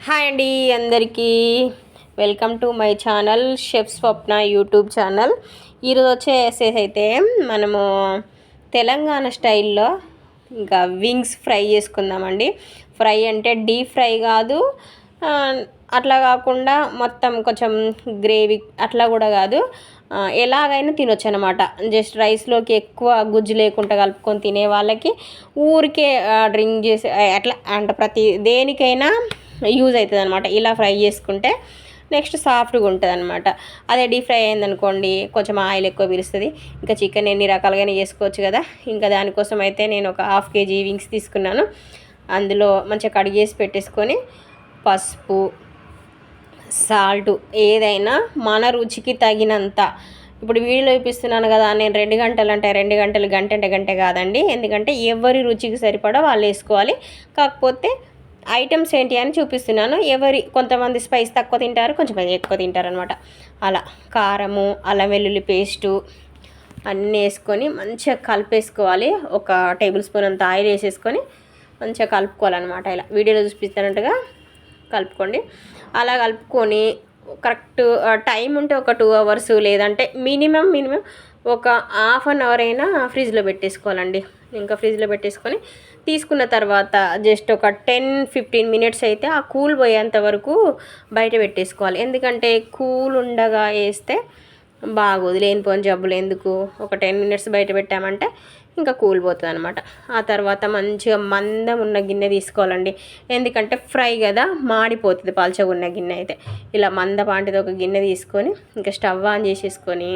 Hi అండి అందరికీ welcome to my channel chef Swapna YouTube channel. ఈరోజు వచ్చేసేసి అయితే మనము తెలంగాణ స్టైల్లో ఇంకా వింగ్స్ ఫ్రై చేసుకుందామండి. ఫ్రై అంటే డీప్ ఫ్రై కాదు, అట్లా కాకుండా మొత్తం కొంచెం గ్రేవీ అట్లా కూడా కాదు, ఎలాగైనా తినొచ్చు అనమాట. జస్ట్ రైస్లోకి ఎక్కువ గుజ్జు లేకుండా కలుపుకొని తినే వాళ్ళకి, ఊరికే డ్రింక్ చేసి అట్లా అంటే ప్రతి దేనికైనా యూజ్ అవుతుంది అనమాట. ఇలా ఫ్రై చేసుకుంటే నెక్స్ట్ సాఫ్ట్గా ఉంటుంది అనమాట. అదే డీప్ ఫ్రై అయిందనుకోండి కొంచెం ఆయిల్ ఎక్కువ పీలుస్తుంది. ఇంకా చికెన్ ఎన్ని రకాలుగానే చేసుకోవచ్చు కదా. ఇంకా దానికోసం అయితే నేను ఒక 1/2 kg వింగ్స్ తీసుకున్నాను. అందులో మంచిగా కడిగేసి పెట్టేసుకొని పసుపు, సాల్ట్ ఏదైనా మన రుచికి తగినంత. ఇప్పుడు వీడియోలో చూపిస్తున్నాను కదా, నేను 2 గంటలు అంటే 2 గంటలు, గంట అంటే గంట కాదండి. ఎందుకంటే ఎవరి రుచికి సరిపడా వాళ్ళు వేసుకోవాలి. కాకపోతే ఐటమ్స్ ఏంటి అని చూపిస్తున్నాను. కొంతమంది స్పైస్ తక్కువ తింటారు, కొంచెం ఎక్కువ తింటారు అనమాట. అలా కారము, అల్లం వెల్లుల్లి పేస్టు అన్నీ వేసుకొని మంచిగా కలిపేసుకోవాలి. ఒక టేబుల్ స్పూన్ అంత ఆయిల్ వేసేసుకొని మంచిగా కలుపుకోవాలన్నమాట. ఇలా వీడియోలో చూపిస్తున్నట్టుగా కలుపుకోండి. అలా కలుపుకొని కరెక్ట్ టైం ఉంటే ఒక 2 hours, లేదంటే మినిమం ఒక 1/2 hour అయినా ఫ్రిడ్జ్లో పెట్టేసుకోవాలండి. ఇంకా ఫ్రిడ్జ్లో పెట్టేసుకొని తీసుకున్న తర్వాత జస్ట్ ఒక 10-15 minutes అయితే ఆ కూల్ పోయేంత వరకు బయట పెట్టేసుకోవాలి. ఎందుకంటే కూల్ ఉండగా వేస్తే బాగోదు, లేనిపోని జబ్బులు ఎందుకు. ఒక 10 minutes బయట పెట్టామంటే ఇంకా కూల్ పోతుంది అనమాట. ఆ తర్వాత మంచిగా మందం ఉన్న గిన్నె తీసుకోవాలండి. ఎందుకంటే ఫ్రై కదా, మాడిపోతుంది పల్చగా ఉన్న గిన్నె అయితే. ఇలా మందపాటిది ఒక గిన్నె తీసుకొని ఇంకా స్టవ్ ఆన్ చేసేసుకొని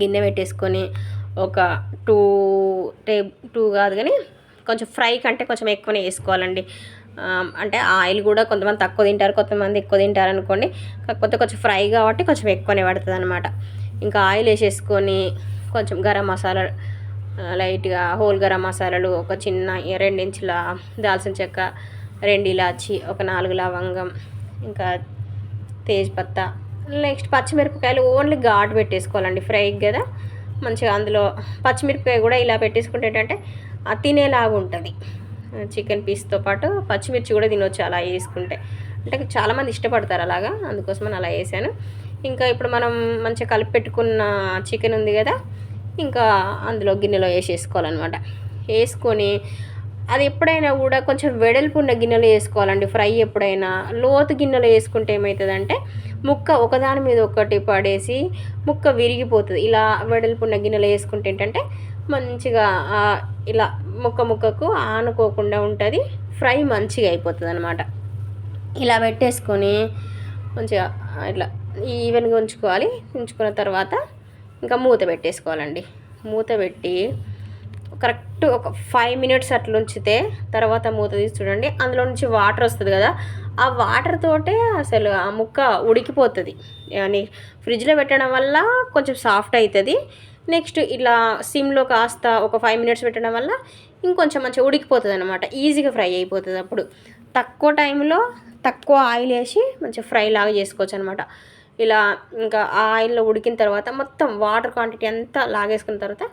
గిన్నె పెట్టేసుకొని ఒక 2 కాదు కానీ కొంచెం ఫ్రై కంటే కొంచెం ఎక్కువనే వేసుకోవాలండి. అంటే ఆయిల్ కూడా కొంతమంది తక్కువ తింటారు, కొంతమంది ఎక్కువ తింటారు అనుకోండి. కాకపోతే కొంచెం ఫ్రై కాబట్టి కొంచెం ఎక్కువనే పడుతుంది అనమాట. ఇంకా ఆయిల్ వేసేసుకొని కొంచెం గరం మసాలా, లైట్గా హోల్ గరం మసాలాలు, ఒక చిన్న 2 ఇంచుల దాల్చిన చెక్క, 2 ఇలాచి, ఒక 4 లవంగం, ఇంకా తేజ్పత్తా, నెక్స్ట్ పచ్చిమిరపకాయలు ఓన్లీ ఘాటు పెట్టేసుకోవాలండి ఫ్రైకి కదా. మంచిగా అందులో పచ్చిమిరపకాయ కూడా ఇలా పెట్టేసుకుంటే ఏంటంటే తినేలాగా ఉంటుంది. చికెన్ పీస్తో పాటు పచ్చిమిర్చి కూడా తినొచ్చు అలా వేసుకుంటే. అంటే చాలామంది ఇష్టపడతారు అలాగా, అందుకోసమని అలా వేసాను. ఇంకా ఇప్పుడు మనం మంచిగా కలిపి పెట్టుకున్న చికెన్ ఉంది కదా, ఇంకా అందులో గిన్నెలో వేసేసుకోవాలన్నమాట. వేసుకొని అది ఎప్పుడైనా కూడా కొంచెం వెడల్పు ఉన్న గిన్నెలో వేసుకోవాలండి. ఫ్రై ఎప్పుడైనా లోతు గిన్నెలో వేసుకుంటే ఏమవుతుందంటే ముక్క ఒకదాని మీద ఒకటి పడేసి ముక్క విరిగిపోతుంది. ఇలా వెడల్పు ఉన్న గిన్నెలో వేసుకుంటే ఏంటంటే మంచిగా ఇలా ముక్కకు ఆనుకోకుండా ఉంటుంది, ఫ్రై మంచిగా అయిపోతుంది అనమాట. ఇలా పెట్టేసుకొని మంచిగా ఇట్లా ఈవెన్గా ఉంచుకున్న తర్వాత ఇంకా మూత పెట్టేసుకోవాలండి. మూత పెట్టి కరెక్ట్ ఒక 5 minutes అట్లా ఉంచితే తర్వాత మూత తీసి చూడండి, అందులో నుంచి వాటర్ వస్తుంది కదా, ఆ వాటర్ తోటే అసలు ఆ ముక్క ఉడికిపోతుంది. అని ఫ్రిడ్జ్లో పెట్టడం వల్ల కొంచెం సాఫ్ట్ అవుతుంది. నెక్స్ట్ ఇలా సిమ్లో కాస్త ఒక 5 minutes పెట్టడం వల్ల ఇంకొంచెం మంచిగా ఉడికిపోతుంది అనమాట. ఈజీగా ఫ్రై అయిపోతుంది. అప్పుడు తక్కువ టైంలో తక్కువ ఆయిల్ వేసి మంచిగా ఫ్రై లాగా చేసుకోవచ్చు అనమాట. ఇలా ఇంకా ఆయిల్లో ఉడికిన తర్వాత మొత్తం వాటర్ క్వాంటిటీ అంతా లాగేసుకున్న తర్వాత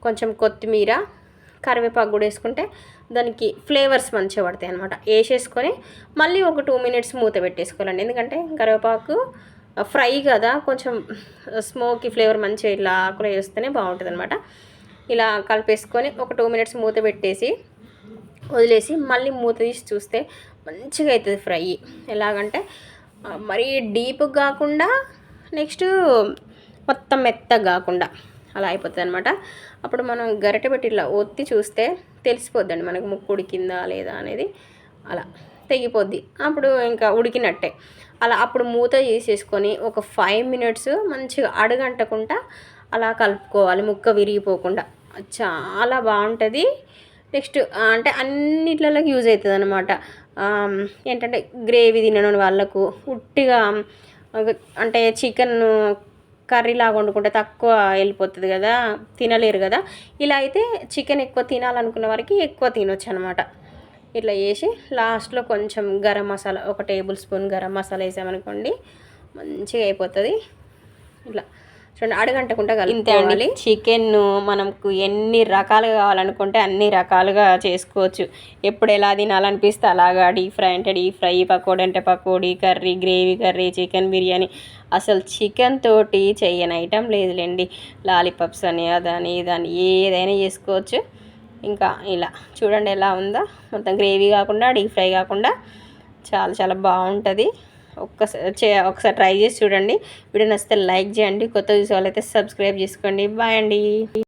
కొంచెం కొత్తిమీర, కరివేపాకు కూడా వేసుకుంటే దానికి ఫ్లేవర్స్ మంచిగా పడతాయి అనమాట. వేసేసుకొని మళ్ళీ ఒక 2 minutes మూత పెట్టేసుకోవాలండి. ఎందుకంటే కరివేపాకు ఫ్రై కదా, కొంచెం స్మోకీ ఫ్లేవర్ మంచిగా ఇలా ఆకులు వేస్తేనే బాగుంటుంది అనమాట. ఇలా కలిపేసుకొని ఒక 2 minutes మూత పెట్టేసి వదిలేసి మళ్ళీ మూత తీసి చూస్తే మంచిగా అవుతుంది ఫ్రై. ఎలాగంటే మరీ డీప్గా కాకుండా నెక్స్ట్ మొత్తం మెత్తగా కాకుండా అలా అయిపోతుంది అనమాట. అప్పుడు మనం గరిటె పెట్టి ఇలా ఒత్తి చూస్తే తెలిసిపోద్దండి మనకు ముక్కు ఉడికిందా లేదా అనేది. అలా తెగిపోద్ది, అప్పుడు ఇంకా ఉడికినట్టే. అలా అప్పుడు మూత తీసేసుకొని ఒక 5 minutes మంచిగా అడుగంటకుండా అలా కలుపుకోవాలి, ముక్క విరిగిపోకుండా. చాలా బాగుంటుంది. నెక్స్ట్ అంటే అన్నిట్లలోకి యూజ్ అవుతుంది అనమాట. ఏంటంటే గ్రేవీ తినని వాళ్ళకు, ఉట్టిగా అంటే చికెన్ కర్రీ లాగా వండుకుంటే తక్కువ వెళ్ళిపోతుంది కదా, తినలేరు కదా. ఇలా అయితే చికెన్ ఎక్కువ తినాలనుకున్న వారికి ఎక్కువ తినొచ్చు అనమాట. ఇట్లా వేసి లాస్ట్లో కొంచెం గరం మసాలా, ఒక టేబుల్ స్పూన్ గరం మసాలా వేసామనుకోండి మంచిగా అయిపోతుంది. ఇట్లా చూడండి అడగంటకుండా కలుపుకోవాలి. చికెన్ మనకు ఎన్ని రకాలుగా కావాలనుకుంటే అన్ని రకాలుగా చేసుకోవచ్చు. ఎప్పుడు ఎలా తినాలనిపిస్తే అలాగా, డీప్ ఫ్రై అంటే డీప్ ఫ్రై, పకోడీ అంటే pakodi, curry, gravy curry, chicken biryani, అసలు చికెన్ తోటి చేయని ఐటెం లేదులేండి. లాలీపాప్స్ అని అదని ఇదని ఏదైనా చేసుకోవచ్చు. ఇంకా ఇలా చూడండి ఎలా ఉందో, మొత్తం గ్రేవీ కాకుండా డీప్ ఫ్రై కాకుండా చాలా చాలా బాగుంటుంది. ఒకసారి ట్రై చేసి చూడండి. వీడియో నచ్చితే లైక్ చేయండి. కొత్త చూసే వాళ్ళైతే సబ్స్క్రైబ్ చేసుకోండి. బాయ్ అండి.